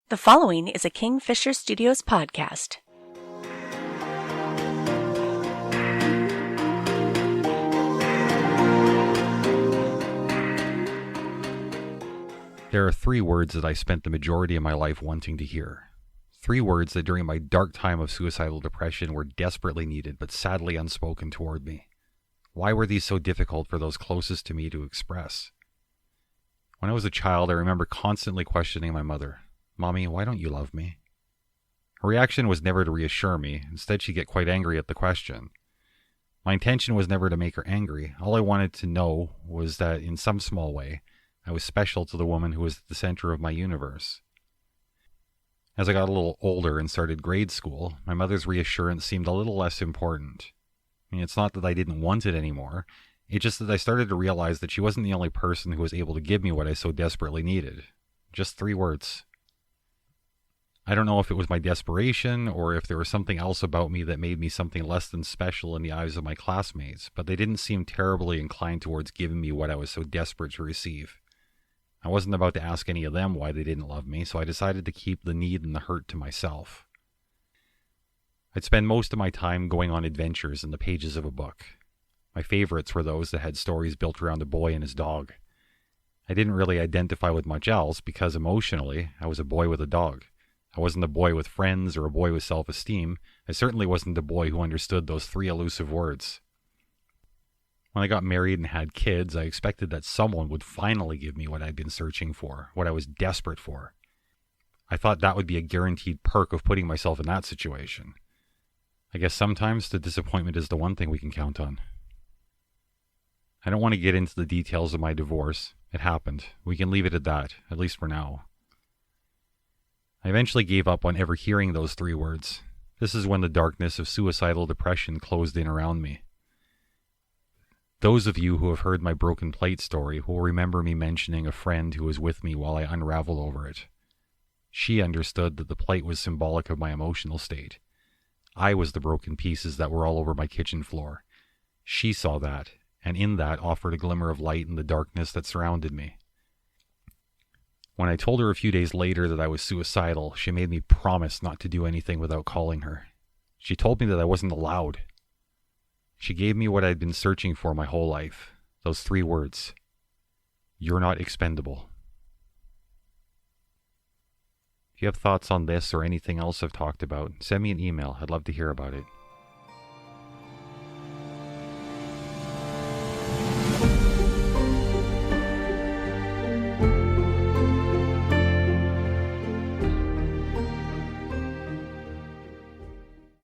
The following is a Bergen-Fischer Studios podcast. There are 3 words that I spent the majority of my life wanting to hear. 3 words that during my dark time of suicidal depression were desperately needed but sadly unspoken toward me. Why were these so difficult for those closest to me to express? When I was a child, I remember constantly questioning my mother. "Mommy, why don't you love me?" Her reaction was never to reassure me. Instead, she'd get quite angry at the question. My intention was never to make her angry. All I wanted to know was that in some small way, I was special to the woman who was at the center of my universe. As I got a little older and started grade school, my mother's reassurance seemed a little less important. It's not that I didn't want it anymore. It's just that I started to realize that she wasn't the only person who was able to give me what I so desperately needed. Just 3 words. I don't know if it was my desperation or if there was something else about me that made me something less than special in the eyes of my classmates, but they didn't seem terribly inclined towards giving me what I was so desperate to receive. I wasn't about to ask any of them why they didn't love me, so I decided to keep the need and the hurt to myself. I'd spend most of my time going on adventures in the pages of a book. My favorites were those that had stories built around a boy and his dog. I didn't really identify with much else because emotionally, I was a boy with a dog. I wasn't a boy with friends or a boy with self-esteem. I certainly wasn't a boy who understood those 3 elusive words. When I got married and had kids, I expected that someone would finally give me what I'd been searching for, what I was desperate for. I thought that would be a guaranteed perk of putting myself in that situation. I guess sometimes the disappointment is the one thing we can count on. I don't want to get into the details of my divorce. It happened. We can leave it at that, at least for now. I eventually gave up on ever hearing those 3 words. This is when the darkness of suicidal depression closed in around me. Those of you who have heard my broken plate story will remember me mentioning a friend who was with me while I unraveled over it. She understood that the plate was symbolic of my emotional state. I was the broken pieces that were all over my kitchen floor. She saw that, and in that offered a glimmer of light in the darkness that surrounded me. When I told her a few days later that I was suicidal, she made me promise not to do anything without calling her. She told me that I wasn't allowed. She gave me what I'd been searching for my whole life. Those 3 words. You're not expendable. If you have thoughts on this or anything else I've talked about, send me an email. I'd love to hear about it.